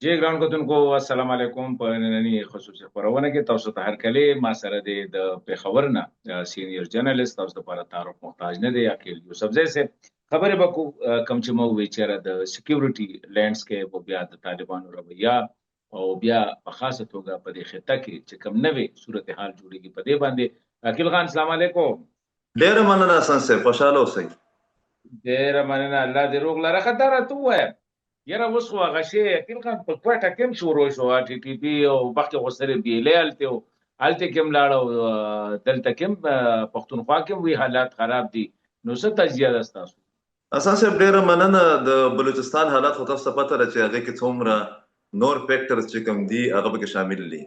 جی ګران کتونکو السلام علیکم. په نننۍ خصوصي خبرونه کې تاسو ته هرکلی ما سره د پیښور نه سینیئر جرنالست تاسو لپاره تعارف محتاج نه دی عقیل یوسفزی سے خبرې وکړو. کوم چې مو وی چیرې د سکیورټي لینډسکیپ او بیا د طالبانو رویه او بیا په خاصه توګه په دې خطه کې چې کوم نوې صورتحال جوړیږي په دې باندې عقیل خان السلام علیکم. ډیره مننه حسن صاحب، خوشاله اوسئ. ډیره مننه، الله دې روغ لره. خطر ته وایم یره اوس خو هغه شی عقیل خان په کوټه کې هم شروع شو، ټي ټي پي او مخکې خو سره بیلې هلته کې هم لاړه، دلته کې هم پښتونخوا کې هم وی حالات خراب دي. نو څه تجزیه ده ستاسو؟ حسن صاحب ډیره مننه. د بلوچستان حالات خو تاسو ته پته ده چې هغه کې څومره نور فیکټرز چې کوم دي هغه به شامل دي.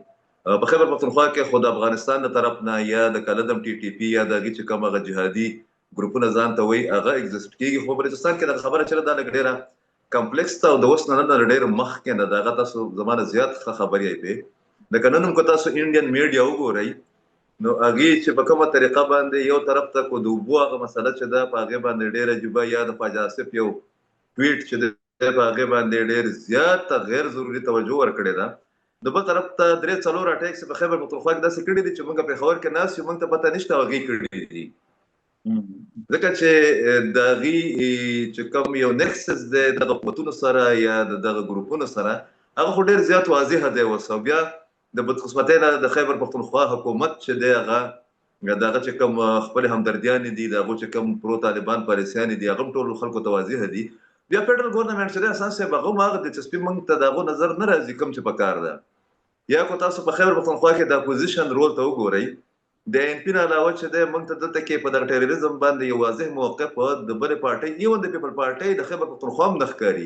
په خیبر پښتونخوا کې خو د افغانستان د طرف نه یا د کلدم ټي ټي پي یا د چې کوم هغه جهادي ګروپونه ځان ته وایي هغه ایگزیست کیږي، خو بلوچستان کې د خبره چره دا ډیره کمپلیکس ته او د اوس نه ډېر مخکې نه دغه تاسو زمانه زیات خبرې ایته د کننوم کو تاسو انډین میډیا وګورئ نو هغه چې په کومه طریقه باندې یو طرف ته کو دوبو هغه مسله چې دا په هغه باندې ډېر عجیب یا د فاجاسف یو ټویټ چې په هغه باندې ډېر زیات غیر ضروري توجه ورکړي دا د بل طرف ته درې څلور اٹیکس په خیبر پختونخوا کې داسې کړي دي چې موږ په خبر کې ناس یو موږ ته پته نشته هغه کړي دي ځکه چې د غي چې کوم یو نکسس د قوتونو سره یا د ګروپونو سره هغه ډېر زیات واضح دی. وسو بیا د بدقسمتۍ د خیبر پختونخوا حکومت چې دی هغه دغه چې کوم خپل همدردیان دي دغه چې کوم پرو طالبان پالیسیان دي هغه ټول خلکو ته واضح دي. بیا فدرال ګورنمنت چې اساس یې هغه ماغه د تسبیح منګ ته دغه نظر نه راځي کوم چې پکار ده. یا کو تاسو په خیبر پختونخوا کې د اپوزیشن رول ته وګورئ د ان پی نه علاوه چې د موږ ته دلته کې په دغه ټیرریزم باندې یو واضح موقف د بل پارټي یو د پیپل پارټي د خیبر پختونخوا هم نخکاری.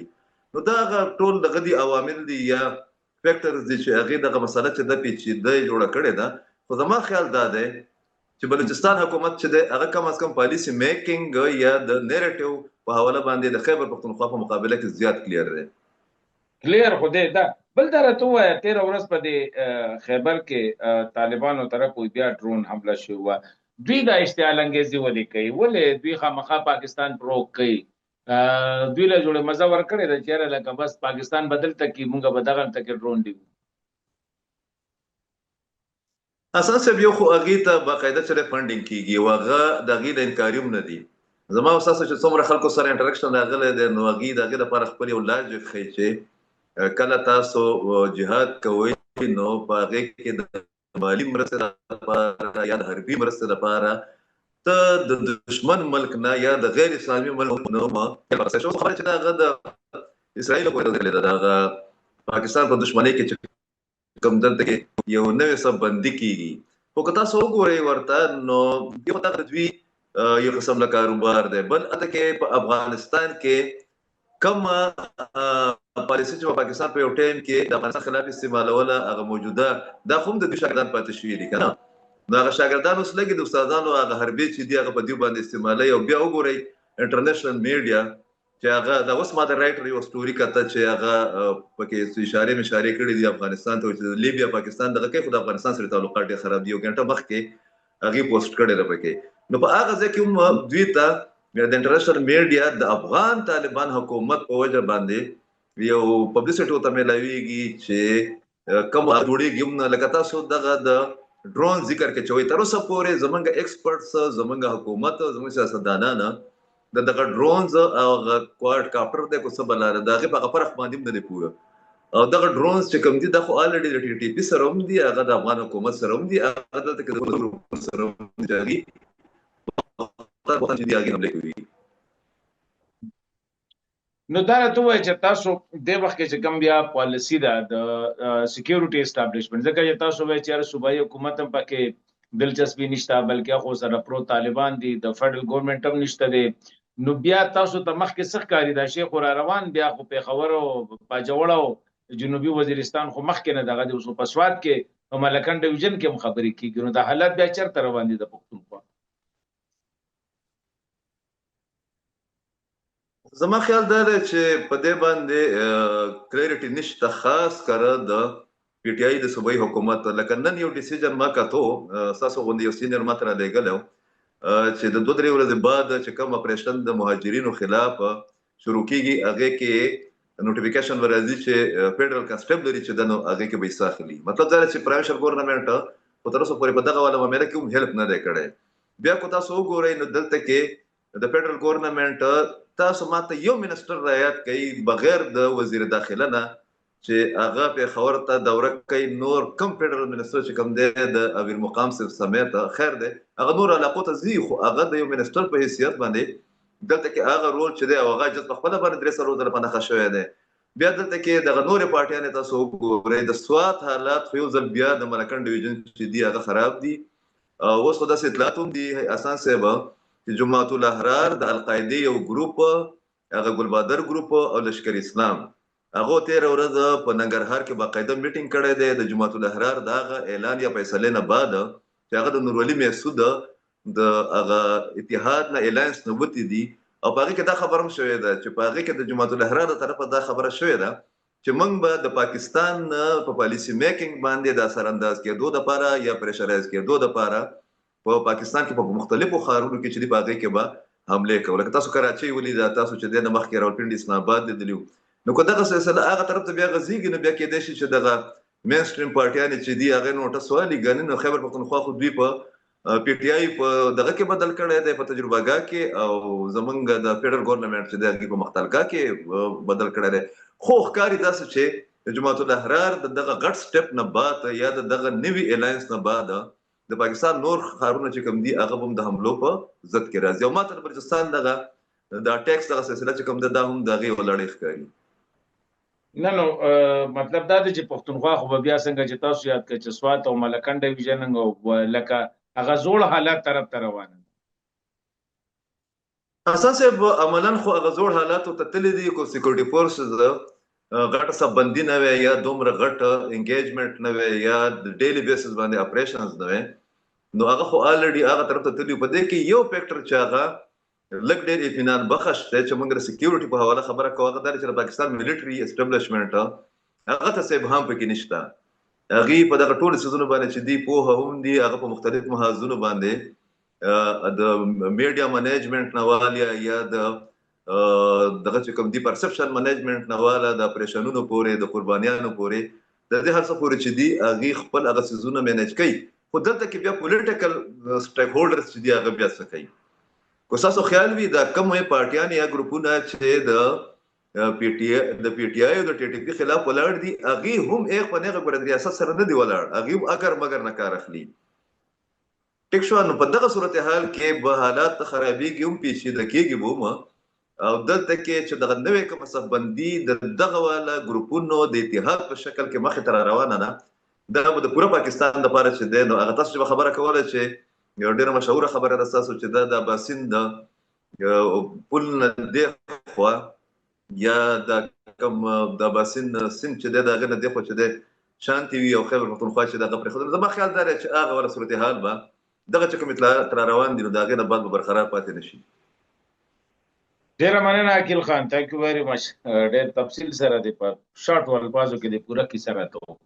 نو دا ټول دغه دي عوامل دي یا فیکټرز دي چې هغه دغه مسله چې د پیچیده جوړه کړې ده. خو زما خیال دا دی چې بلوچستان حکومت چې د هغه کم از کم پالیسی میکینګ یا د نیریټیو په حواله باندې د خیبر پختونخوا په مقابله کې زیات کلیر دی. کلیر خو دی دا بل درته وایي 13 ورځ په دې خیبر کې طالبانو طرف بیا ډرون حمله شو. دوی دا اشتعال انګیزي ولي کوي؟ ولې دوی خامخا پاکستان پروک کوي؟ دوی له جوړه مزه ور کړی د چیرې لکه بس پاکستان بدل تکي مونږه بدغه تکي ډرون دی. اساس یو خو اغه ته باقاعده چې فندینګ کیږي واغه دغه د انکاریوم نه دی. زما اساس چې څومره خلکو سره انټریکشن راغله د نوغي دغه لپاره خپل یو لاجیک خي چې کله تاسو جهاد کوئ نو په هغه کې د مالی مرسته لپاره یا د حربي مرسته لپاره ته د دشمن ملک نه یا د غیر اسلامي ملک نه ما څه خبره چې دا د اسرائیل په اړه ده دا پاکستان په دشمنی کې کوم دلته کې یو نوې سب بندي کیږي. خو که تاسو وګورئ ورته نو یو تاسو یو قسم له کاروبار دی. بل اته کې په افغانستان کې کم پالیسی چې په پاکستان په یو ټیم کې د افغانستان خلاف استعمالوله هغه موجوده دا هم د شاګردان پاتې شوی دي کنه. نو هغه شاګردان اوس لګي د استادانو هغه حربي چې دی هغه په دې باندې استعمالي. او بیا وګورئ انټرنیشنل میډیا چې هغه د اوس ماده رائټر یو ستوري کته چې هغه پکې اشاره مشارې کړې دي افغانستان ته چې لیبیا پاکستان دغه کې خو د افغانستان سره تعلقات ډېر خراب دي. یو غنټه مخکې هغه پوسټ کړی ده پکې. نو په هغه ځکه هم دوی ته د انټرنیشنل میډیا د افغان طالبان حکومت په وجه باندې یو پبلسټي ته ملاويږي چې کوم اړوړي لکه تاسو دغه د ډرون ذکر کې چوي تر اوسه پورې زمونږ ایکسپرټس زمونږ حکومت زموږ سیاستدانان دغه ډرونز او کوارډ کاپټر د کوڅه بلاره دغه په فرق باندې نه دی پوره. او دغه ډرونز چې کوم دي د خو الریډي د ټي ټي پی سره هم دي هغه د افغان حکومت سره هم دي هغه د ګروپ سره هم دي نو دا ته وایي چې تاسو د وخت کې کوم بیا پالیسی ده د سکیورټي اسټابلیشمنت ځکه چې تاسو وایي چې صوبایي حکومت هم پکې دلچسپي نشته بلکې خو سره پرو طالبان دي د فدرال ګورنمنت هم نشته دي. نو بیا تاسو ته مخکې څه کاری دا شیخ را روان بیا خو پیښور او پاجوړ او جنوبي وزیرستان خو مخکې نه دغه د اوسو پسواد کې او ملکن ډیویژن کې هم خبرې کیږي. نو دا حالت بیا چرته روان دي د پښتونخوا؟ زما خیال دا دی چې په دې باندې کلیریټي نشته خاص کړه د پی ټی آی د صوبایي حکومت. لکه نن یو ډیسیژن ما کاته تاسو غوندي یو سینیئر ماتره لګلو چې د 2-3 ورځې بعد چې کوم اپریشن د مهاجرینو خلاف شروع کیږي هغه کې نوټیفیکیشن ورځي چې فدرال کنسټیبلری چې دنو هغه کې به ساخلي مطلب دا چې پروینشل ګورنمنت په تر اوسه پورې په دغه والا معاملې کې هم هیلپ نه دی کړی بیا کو تاسو وګورئ نو دلته کې د فدرال ګورنمنت تاسو ماته یو منسٹر رایات کوي بغیر د وزیر داخله نه چې هغه په خبر ته دوره کوي نور کم فدرال منسٹر چې کوم دی د امیر مقام صاحب سمیت خیر دی هغه نور علاقو ته زی خو هغه د یو منسٹر په حیثیت باندې دلته کې هغه رول چې دی او هغه جز په خپل باندې درې سره در باندې خښوي دی بیا دلته کې د نورې پارټیانې تاسو وګورئ د سوات حالات خو یو ځل بیا د ملکن ډیویژن چې دی هغه خراب دي اوس خو داسې اطلاعات هم دي اسان صاحب چې جماعت الاحرار د القاعده یو ګروپ هغه ګلبادر ګروپ او لشکر اسلام هغه 13 ورځې په ننګرهار کې باقاعده میټینګ کړی دی د جماعت الاحرار دغه اعلان یا فیصله نه بعد چې هغه د نورولي محسود د هغه اتحاد نه الاینس نه وتی دي او په هغه کې دا خبره هم شوې ده چې په هغه کې د جماعت الاحرار تر طرفه دا خبره شوې ده چې موږ به د پاکستان په پالیسی میکینګ باندې د اثر انداز کېدو لپاره یا پریشرایز کېدو لپاره په پاکستان کې په مختلفو ښارونو کې چې په هغه کې به حمله کوي لکه تاسو کراچي ولید تاسو چې د مخکې راولپنډي اسلام آباد لیدلو نو کو دغه سلسله هغه طرف ته بیا غزيږي نو بیا کې د شي چې دغه مین سټریم پارټیان چې دی هغه نوټس والی غنن نو خیبر پختونخوا خو دوی په پی ټی آی په دغه کې بدل کړی دی په تجربهګاه کې او زمونږ د فدرال ګورنمنت چې دی په مختلګه کې بدل کړی دی خو ښکاری داسې چې جماعت الاحرار دغه غټ سټپ نه بعد یا دغه نوی الاینس نه بعد د پاکستان نور خارونه چې کوم دي هغه هم د حملو په ضد کې راځي او ماته بلوچستان دغه د ټیکس دغه سلسله چې کوم ده هم دغه ولړې ښکاری نه نو مطلب دا دی چې پښتونخوا خو بیا څنګه چې تاسو یاد کړئ چې سوات او ملکن ډیویژن او لکه هغه زوړ حالات طرف ته روان اساسه عملاً خو هغه زوړ حالات ته تللی دي کو سکیورټي فورسز غټه سبندي نه وي یا دومره غټه انګیجمنت نه وي یا د ډیلی بیسس باندې اپریشنز نه وي نو هغه خو الریډي هغه طرف ته تللی په دې کې یو فیکٹر چې هغه لګ ډېر اطمینان بخښ دی چې موږ د سکیورټي په حواله خبره کوو هغه دا چې پاکستان ملټري اسټابلیشمنت هغه ته څه ابهام پکې نشته هغه په دغه ټول سيزونو باندې چې دی په هم دي هغه په مختلف محاذونو باندې د میډیا منیجمنت نواله یا د دغه چې کوم دی پرسپشن منیجمنت نواله د اپریشنونو پورې د قربانیانو پورې د دې هر څه پورې چې دی هغه خپل هغه سيزونه مینج کوي خو دلته کې بیا پولیټیکل سټیک هولډرز چې دی هغه بیا څه کوي کو تاسو خیال وي دا کومه پارټیان یا ګروپونه چې د پی ټی آی او د ټي ټي پی خلاف ولاړ دي هغه هم یو په نغه پر ریاست سره نه دی ولاړ هغه اگر مگر نه کار اخلي ټیک شو نو په دغه صورتحال کې به حالات خرابېږي هم پیچیده کېږي بوم او دلته کې چې دغه نوې کوم صفبندي د دغه والا ګروپونو د اتحاد په شکل کې مخه تر روانه نه دا د پوره پاکستان لپاره چې د نو هغه تاسو خبره کوله چې یو ډیره مشهوره خبره ده تاسو چې د باسین د پل نه دی خو یا د کوم د باسین سین چې دغه نه دی خو چې د شانتي وي او خیبر پختونخوا چې دغه پر خو زما خیال دی چې هغه ولا صورتحال به دغه چې کوم اطلاعات تر روان دي نو دغه نه بعد برقرار پاتې نشي ډیره مننه عقیل خان ثانک یو ویری مچ ډیر تفصیل سره دی په شارټ ولپازو کې د پوره کی سره ته